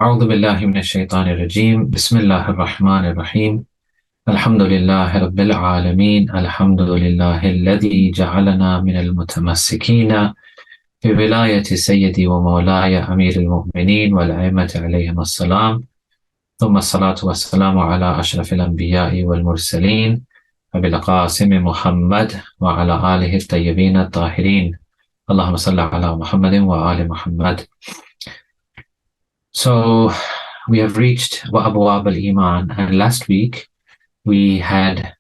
أعوذ بالله من الشيطان الرجيم بسم الله الرحمن الرحيم الحمد لله رب العالمين الحمد لله الذي جعلنا من المتمسكين بولاية سيدي ومولاي أمير المؤمنين والأئمة عليهم السلام ثم الصلاة والسلام على أشرف الأنبياء والمرسلين أبي القاسم محمد وعلى آله الطيبين الطاهرين اللهم صل على محمد وآل محمد. So we have reached Abwaab al-Imaan, and last week we had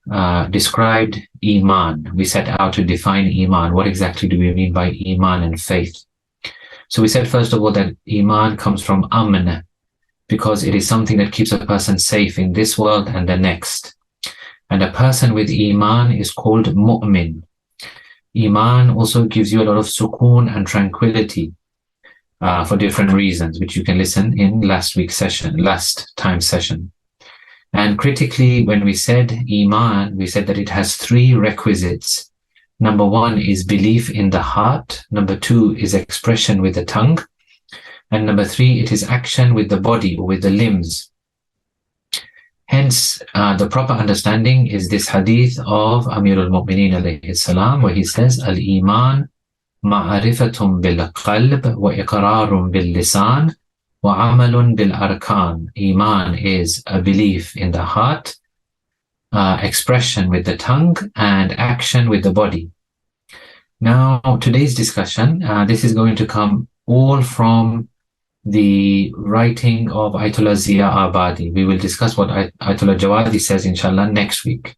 described Imaan. We set out to define Imaan. What exactly do we mean by Imaan and faith? So we said first of all that Imaan comes from Amn, because it is something that keeps a person safe in this world and the next. And a person with Imaan is called Mu'min. Imaan also gives you a lot of sukoon and tranquility. For different reasons, which you can listen in last time session. And critically, when we said Iman, we said that it has three requisites. Number one is belief in the heart. Number two is expression with the tongue. And number three, it is action with the body or with the limbs. Hence, the proper understanding is this hadith of Amir al-Mu'mineen alayhi salam, where he says, al-Iman ma'arifatun bil-qalb wa iqrarun bil-lisan wa amalun bil-arkan. Iman is a belief in the heart, expression with the tongue, and action with the body. Now, today's discussion, this is going to come all from the writing of Ayatullah Zia Abadi. We will discuss what Ayatullah Jawadi says, inshallah, next week.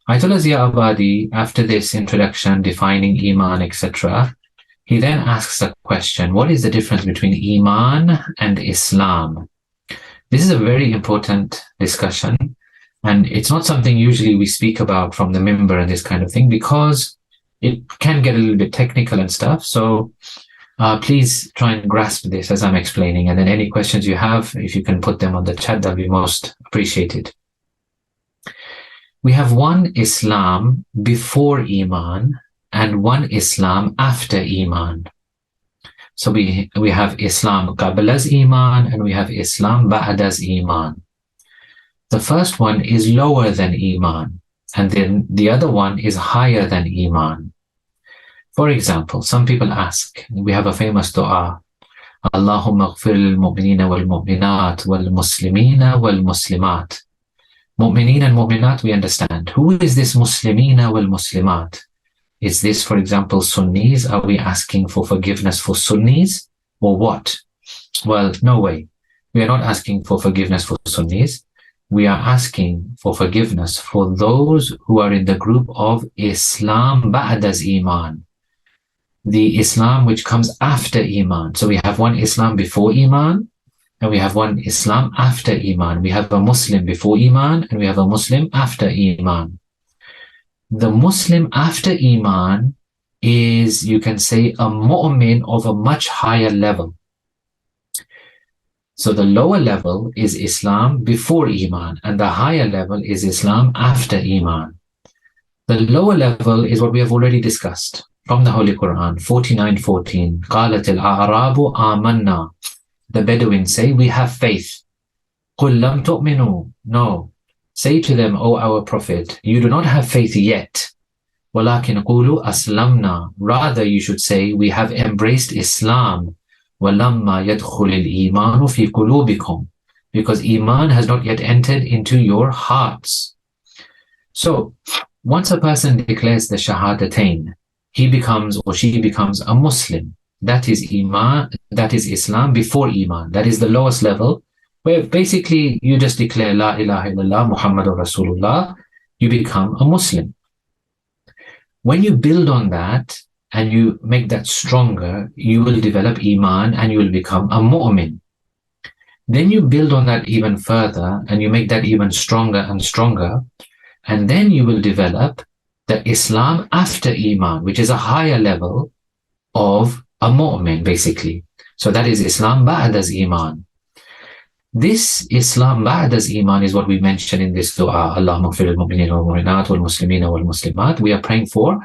Ayatullah Zia Abadi, after this introduction, defining Iman, etc., he then asks a question: what is the difference between Iman and Islam? This is a very important discussion, and it's not something usually we speak about from the minbar and this kind of thing, because it can get a little bit technical and stuff. So please try and grasp this as I'm explaining, and then any questions you have, if you can put them on the chat, that'll be most appreciated. We have one Islam before Iman and one Islam after Iman. So we have Islam qabla's Iman and we have Islam ba'da's Iman. The first one is lower than Iman, and then the other one is higher than Iman. For example, some people ask, we have a famous dua, Allahumma ghfir lil-mu'minina wal-mu'minat wal-muslimina wal-muslimat. Mu'mineen and mu'minat, we understand. Who is this muslimina wal muslimat? Is this, for example, Sunnis? Are we asking for forgiveness for Sunnis or what? Well, no way. We are not asking for forgiveness for Sunnis. We are asking for forgiveness for those who are in the group of Islam ba'da's Iman, the Islam which comes after Iman. So we have one Islam before Iman, and we have one Islam after Iman. We have a Muslim before Iman, and we have a Muslim after Iman. The Muslim after Iman is, you can say, a mu'min of a much higher level. So the lower level is Islam before Iman, and the higher level is Islam after Iman. The lower level is what we have already discussed from the Holy Qur'an, 49:14. قَالَتِ الْأَعْرَابُ آمَنَّا. The Bedouins say, we have faith. قُلْ لَمْ تُؤْمِنُوا. No. Say to them, O our Prophet, you do not have faith yet. وَلَكِنْ قُولُوا أَسْلَمْنَا. Rather, you should say, we have embraced Islam. وَلَمَّا يَدْخُلِ الْإِيمَانُ فِي قُلُوبِكُمْ. Because Iman has not yet entered into your hearts. So, once a person declares the Shahadatain, he becomes or she becomes a Muslim. That is Iman, that is Islam before Iman. That is the lowest level, where basically you just declare La ilaha illallah Muhammadur Rasulullah, you become a Muslim. When you build on that and you make that stronger, you will develop Iman and you will become a mu'min. Then you build on that even further and you make that even stronger and stronger, and then you will develop the Islam after Iman, which is a higher level of a mu'min, basically. So that is Islam ba'da's Iman. This Islam ba'da's Iman is what we mentioned in this dua, Allahumma ghfir lil-mu'minina wal-mu'minat wal-muslimina wal-muslimat. We are praying for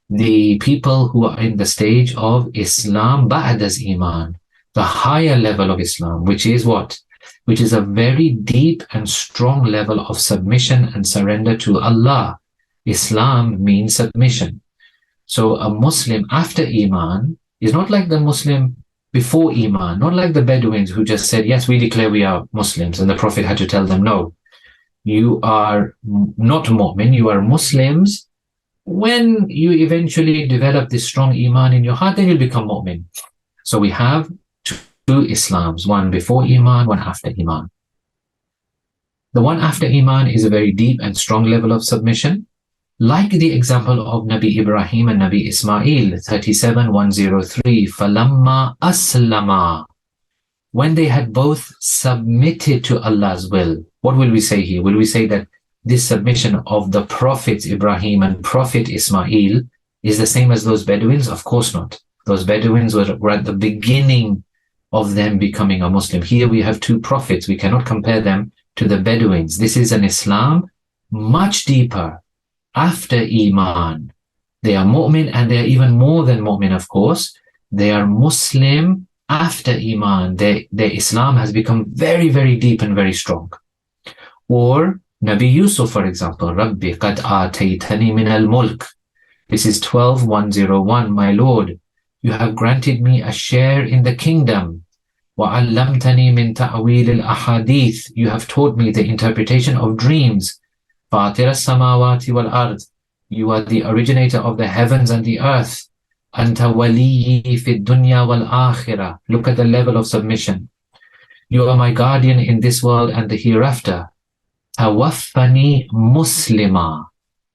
the people who are in the stage of Islam ba'da's Iman, the higher level of Islam, which is what? Which is a very deep and strong level of submission and surrender to Allah. Islam means submission. So a Muslim after Iman is not like the Muslim before Iman, not like the Bedouins who just said, yes, we declare we are Muslims, and the Prophet had to tell them, no, you are not mu'min, you are Muslims. When you eventually develop this strong Iman in your heart, then you'll become mu'min. So we have two Islams, one before Iman, one after Iman. The one after Iman is a very deep and strong level of submission, like the example of Nabi Ibrahim and Nabi Ismail, 37:103, فَلَمَّا أَسْلَمَا. When they had both submitted to Allah's will. What will we say here? Will we say that this submission of the Prophets Ibrahim and Prophet Ismail is the same as those Bedouins? Of course not. Those Bedouins were at the beginning of them becoming a Muslim. Here we have two prophets. We cannot compare them to the Bedouins. This is an Islam much deeper after Iman. They are mu'min, and they are even more than mu'min, of course. They are Muslim after Iman. Their Islam has become very, very deep and very strong. Or Nabi Yusuf, for example, Rabbi qad ataytani min al-mulk. This is 12:101. My Lord, you have granted me a share in the kingdom. وَعَلَّمْتَنِي مِنْ تَأْوِيلِ الْأَحَادِيثِ. You have taught me the interpretation of dreams. فَاطِرَ السَّمَاوَاتِ وَالْأَرْضِ. You are the originator of the heavens and the earth. أَنْتَ وَلِيِّي فِي الدُّنْيَا وَالْآخِرَةِ. Look at the level of submission. You are my guardian in this world and the hereafter. تَوَفَّنِي مُسْلِمًا.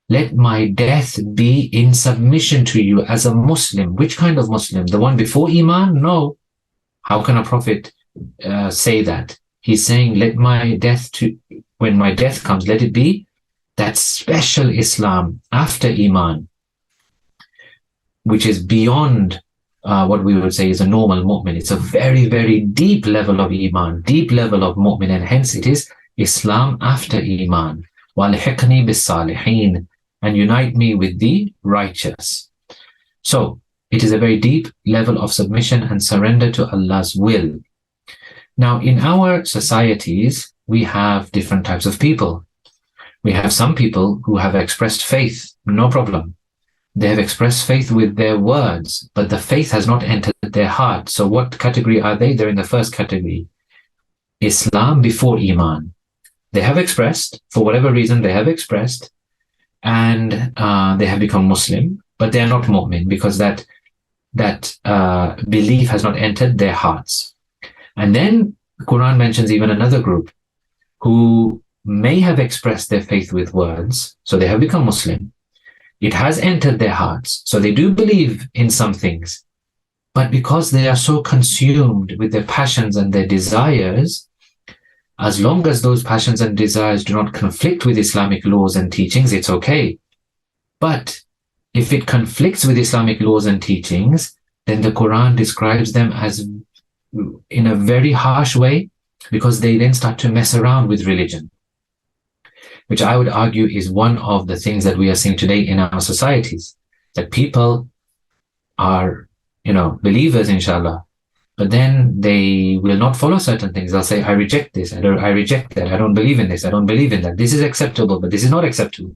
Let my death be in submission to you as a Muslim. Which kind of Muslim? The one before Iman? No. How can a prophet say that? He's saying, let my death when my death comes, let it be that special Islam after Iman, which is beyond what we would say is a normal mu'min. It's a very, very deep level of Iman, deep level of mu'min, and hence it is Islam after Iman. وَالْحِقْنِي بِالصَّالِحِينَ. And unite me with the righteous. So, it is a very deep level of submission and surrender to Allah's will. Now, in our societies, we have different types of people. We have some people who have expressed faith, no problem. They have expressed faith with their words, but the faith has not entered their heart. So what category are they? They're in the first category. Islam before Iman. They have expressed, for whatever reason they have expressed, and they have become Muslim, but they are not mu'min because that belief has not entered their hearts. And then the Quran mentions even another group who may have expressed their faith with words, so they have become Muslim. It has entered their hearts, so they do believe in some things, but because they are so consumed with their passions and their desires, as long as those passions and desires do not conflict with Islamic laws and teachings, it's okay. But if it conflicts with Islamic laws and teachings, then the Quran describes them as in a very harsh way, because they then start to mess around with religion, which I would argue is one of the things that we are seeing today in our societies, that people are, believers, inshallah, but then they will not follow certain things. They'll say, I reject this, I reject that, I don't believe in this, I don't believe in that. This is acceptable, but this is not acceptable.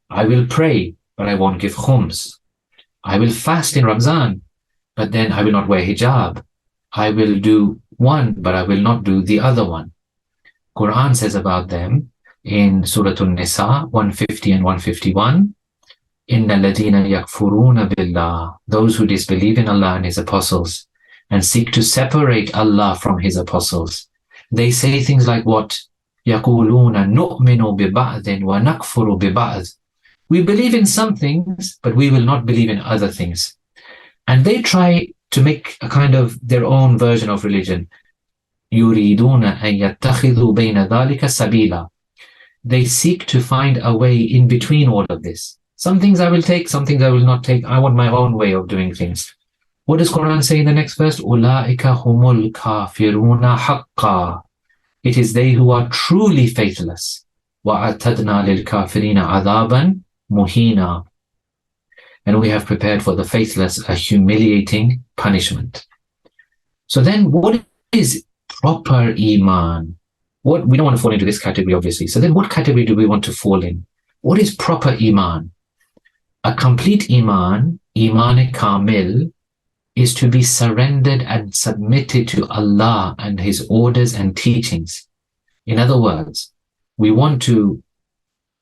I will pray, but I won't give khums. I will fast in Ramzan, but then I will not wear hijab. I will do one, but I will not do the other one. Quran says about them in Surah An-Nisa 150 and 151, Inna ladina yakfuruna billah, those who disbelieve in Allah and His apostles and seek to separate Allah from His apostles. They say things like what? Yaquluna nu'minu bi ba'din wa nakfuru bi ba'd. We believe in some things, but we will not believe in other things. And they try to make a kind of their own version of religion. يُرِيدُونَ أَن يَتَّخِذُوا بَيْنَ ذَلِكَ سَبِيلًا. They seek to find a way in between all of this. Some things I will take, some things I will not take. I want my own way of doing things. What does Quran say in the next verse? أُولَٰئِكَ هُمُ الْكَافِرُونَ حَقًّا. It is they who are truly faithless. وَأَعْتَدْنَا لِلْكَافِرِينَ عَذَابًا مُهِينًا. And we have prepared for the faithless a humiliating punishment. So then what is proper Iman? What, we don't want to fall into this category, obviously. So then what category do we want to fall in? What is proper Iman? A complete Iman, Imaan-e-Kaamil, is to be surrendered and submitted to Allah and His orders and teachings. In other words, we want to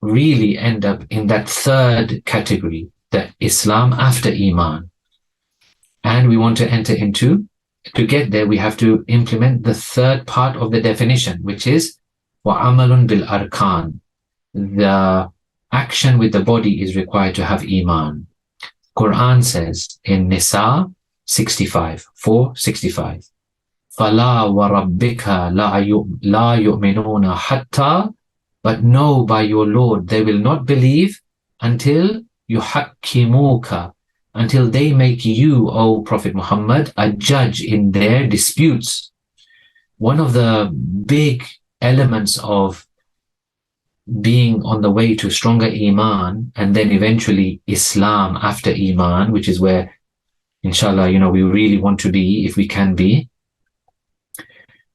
really end up in that third category, the Islam after Iman. And we want to enter into, to get there, we have to implement the third part of the definition, which is وَعَمَلٌ بِالْأَرْكَانِ. The action with the body is required to have Iman. Qur'an says in Nisa 65, 465, فَلَا وَرَبِّكَ لَا يُؤْمِنُونَ حَتَّى, but know by your Lord they will not believe until يُحَكِّمُوكَ, until they make you, O Prophet Muhammad, a judge in their disputes. One of the big elements of being on the way to stronger Iman, and then eventually Islam after Iman, which is where, inshallah, we really want to be, if we can be,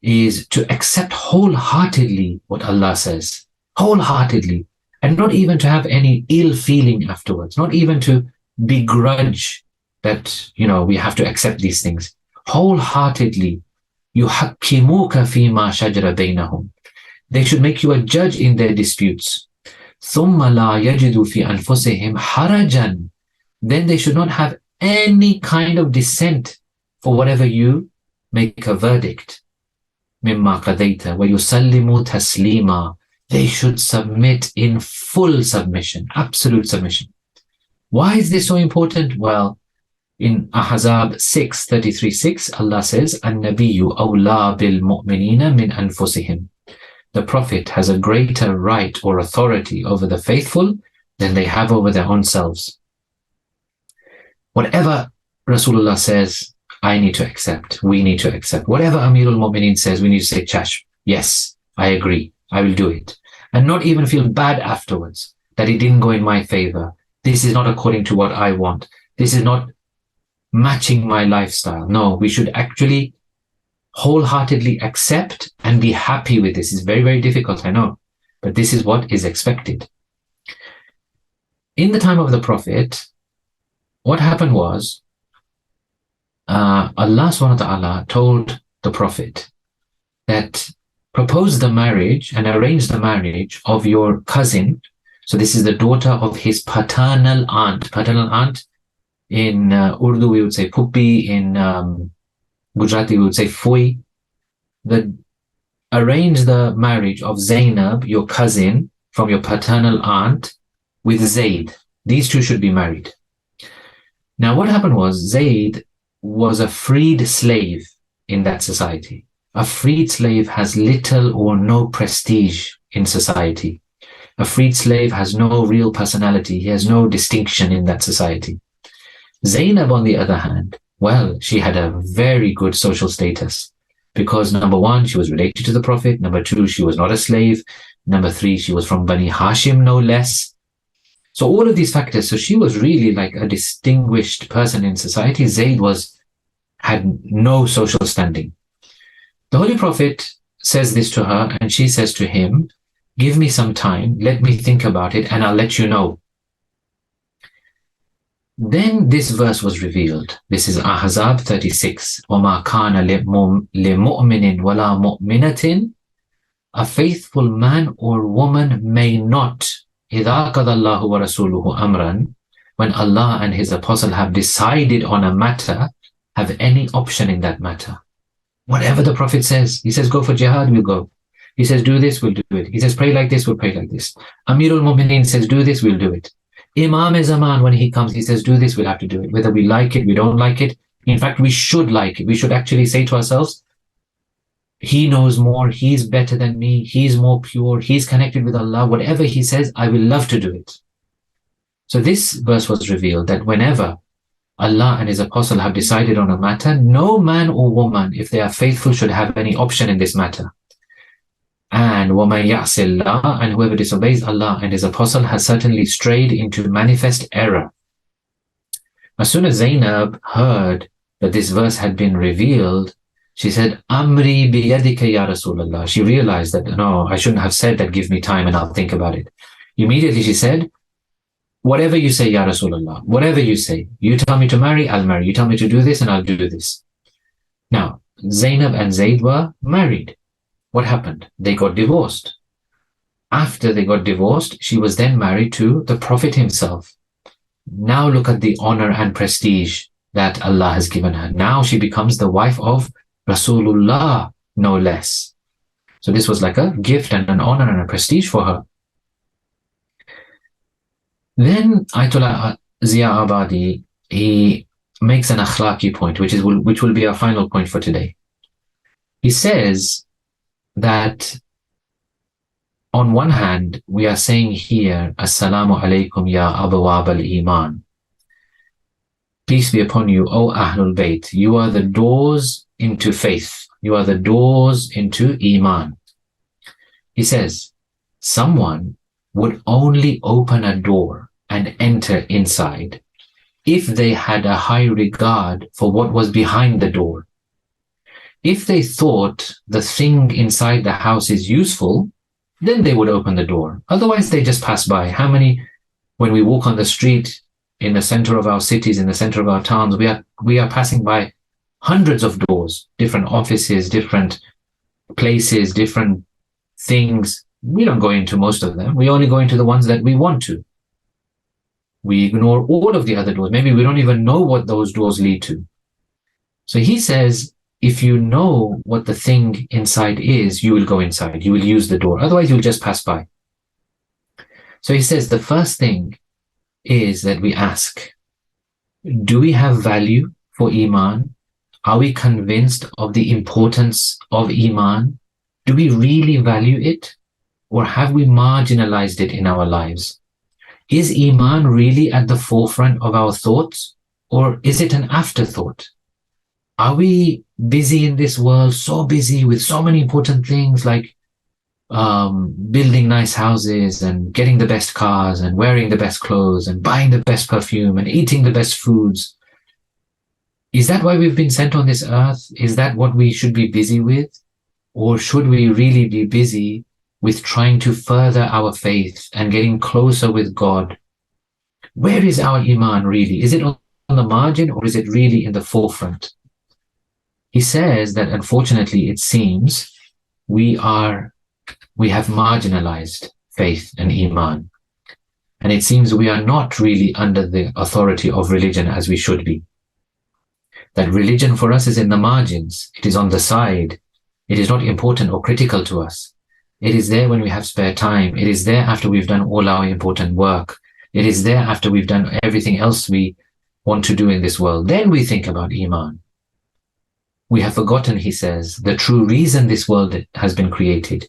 is to accept wholeheartedly what Allah says, wholeheartedly, and not even to have any ill feeling afterwards, not even to begrudge that, we have to accept these things. Wholeheartedly, يُحَكِّمُوكَ فِي مَا شَجَرَ بَيْنَهُمْ. They should make you a judge in their disputes. ثُمَّ لَا يَجِدُوا فِي أَنفُسِهِمْ حَرَجًا. Then they should not have any kind of dissent for whatever you make a verdict. مِمَّا قَضَيْتَ وَيُسَلِّمُوا تَسْلِيمًا. They should submit in full submission, absolute submission. Why is this so important? Well, in Ahzab 6:33-6, Allah says, النَّبِيُّ أَوْلَى بِالْمُؤْمِنِينَ مِنْ أَنفُسِهِمْ. The Prophet has a greater right or authority over the faithful than they have over their own selves. Whatever Rasulullah says, I need to accept, we need to accept. Whatever Amirul Mu'mineen says, we need to say, Chash, yes, I agree, I will do it. And not even feel bad afterwards that it didn't go in my favor. This is not according to what I want. This is not matching my lifestyle. No, we should actually wholeheartedly accept and be happy with this. It's very, very difficult, I know, but this is what is expected. In the time of the Prophet, what happened was, Allah subhanahu wa ta'ala told the Prophet that propose the marriage and arrange the marriage of your cousin. So this is the daughter of his paternal aunt. Paternal aunt, in Urdu we would say Puppi, in Gujarati we would say Fui. Arrange the marriage of Zaynab, your cousin, from your paternal aunt, with Zayd. These two should be married. Now what happened was, Zayd was a freed slave in that society. A freed slave has little or no prestige in society. A freed slave has no real personality. He has no distinction in that society. Zaynab, on the other hand, well, she had a very good social status because, number one, she was related to the Prophet. Number two, she was not a slave. Number three, she was from Bani Hashim, no less. So all of these factors, so she was really like a distinguished person in society. Zayd had no social standing. The Holy Prophet says this to her, and she says to him, give me some time, let me think about it, and I'll let you know. Then this verse was revealed. This is Ahzab 36. وَمَا كَانَ لِمُؤْمِنٍ وَلَا مُؤْمِنَةٍ. A faithful man or woman may not, إِذَا قَضَى اللَّهُ وَرَسُولُهُ أَمْرًا, when Allah and His Apostle have decided on a matter, have any option in that matter. Whatever the Prophet says, he says, go for jihad, we'll go. He says, do this, we'll do it. He says, pray like this, we'll pray like this. Amirul Mu'mineen says, do this, we'll do it. Imam-e-Zaman, when he comes, he says, do this, we'll have to do it. Whether we like it, we don't like it. In fact, we should like it. We should actually say to ourselves, he knows more, he's better than me, he's more pure, he's connected with Allah. Whatever he says, I will love to do it. So this verse was revealed that whenever Allah and His Apostle have decided on a matter, no man or woman, if they are faithful, should have any option in this matter. And وَمَنْ يَعْصِ اللَّهَ, and whoever disobeys Allah and His Apostle has certainly strayed into manifest error. As soon as Zaynab heard that this verse had been revealed, She said, Amri biyadika ya Rasulullah. She realized that, no, I shouldn't have said that, give me time and I'll think about it. Immediately she said, whatever you say, ya Rasulullah, whatever you say, you tell me to marry, I'll marry. You tell me to do this and I'll do this. Now, Zaynab and Zayd were married. What happened? They got divorced. After they got divorced, she was then married to the Prophet himself. Now look at the honor and prestige that Allah has given her. Now she becomes the wife of Rasulullah, no less. So this was like a gift and an honor and a prestige for her. Then Ayatullah Zia Abadi, he makes an akhlaqi point, which will be our final point for today. He says that on one hand, we are saying here, Assalamu alaikum ya Abwaab al-Imaan. Peace be upon you, O Ahlul Bayt. You are the doors into faith. You are the doors into Iman. He says, someone would only open a door and enter inside if they had a high regard for what was behind the door. If they thought the thing inside the house is useful, then they would open the door. Otherwise, they just pass by. How many, when we walk on the street in the center of our cities, in the center of our towns, we are passing by hundreds of doors, different offices, different places, different things. We don't go into most of them. We only go into the ones that we want to. We ignore all of the other doors. Maybe we don't even know what those doors lead to. So he says, if you know what the thing inside is, you will go inside. You will use the door. Otherwise, you'll just pass by. So he says the first thing is that we ask, do we have value for Iman? Are we convinced of the importance of Iman? Do we really value it? Or have we marginalized it in our lives? Is Iman really at the forefront of our thoughts? Or is it an afterthought? Are we busy in this world, so busy with so many important things like building nice houses and getting the best cars and wearing the best clothes and buying the best perfume and eating the best foods? Is that why we've been sent on this earth? Is that what we should be busy with? Or should we really be busy with trying to further our faith and getting closer with God? Where is our Iman really? Is it on the margin or is it really in the forefront? He says that unfortunately it seems we have marginalized faith and Iman. And it seems we are not really under the authority of religion as we should be. That religion for us is in the margins. It is on the side. It is not important or critical to us. It is there when we have spare time. It is there after we've done all our important work. It is there after we've done everything else we want to do in this world. Then we think about Iman. We have forgotten, he says, the true reason this world has been created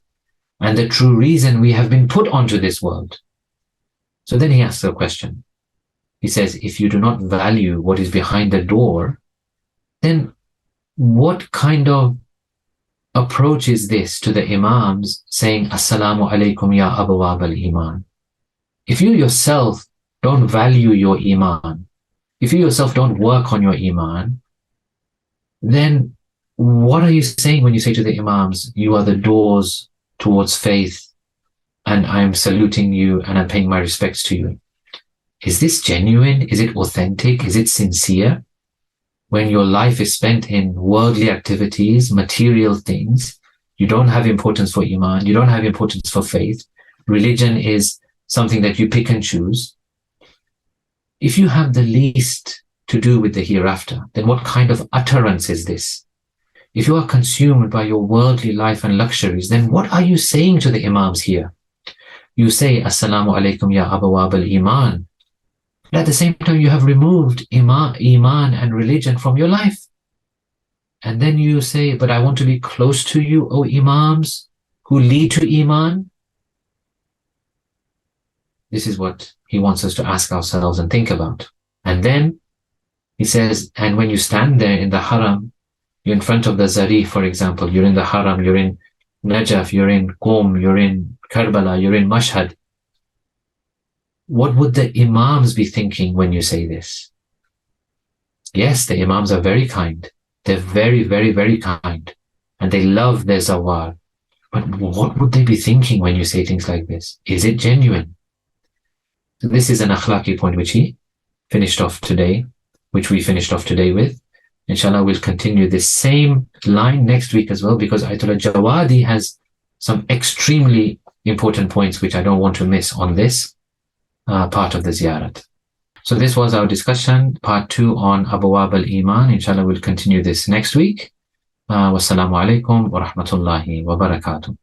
and the true reason we have been put onto this world. So then he asks a question. He says, if you do not value what is behind the door, then what kind of approach is this to the Imams saying, Assalamu alaikum ya Abwaab al-Imaan? If you yourself don't value your Iman, if you yourself don't work on your Iman, then what are you saying when you say to the Imams, you are the doors towards faith and I'm saluting you and I'm paying my respects to you? Is this genuine? Is it authentic? Is it sincere? When your life is spent in worldly activities, material things, you don't have importance for Iman, you don't have importance for faith. Religion is something that you pick and choose. If you have the least to do with the hereafter, then what kind of utterance is this? If you are consumed by your worldly life and luxuries, then what are you saying to the Imams here? You say, Assalamu alaikum ya Abwaab al-Imaan. But at the same time, you have removed Iman and religion from your life. And then you say, but I want to be close to you, O Imams, who lead to Iman. This is what he wants us to ask ourselves and think about. And then he says, and when you stand there in the haram, you're in front of the Zarif, for example, you're in the haram, you're in Najaf, you're in Qom, you're in Karbala, you're in Mashhad. What would the Imams be thinking when you say this? Yes, the Imams are very kind. They're very, very, very kind. And they love their zawar. But what would they be thinking when you say things like this? Is it genuine? So this is an akhlaqi point which we finished off today with. Inshallah, we'll continue this same line next week as well, because Ayatullah Jawadi has some extremely important points which I don't want to miss on this part of the Ziyarat. So this was our discussion, part 2 on Abwaab al-Imaan. Inshallah, we'll continue this next week. Wassalamu alaikum wa rahmatullahi wa barakatuh.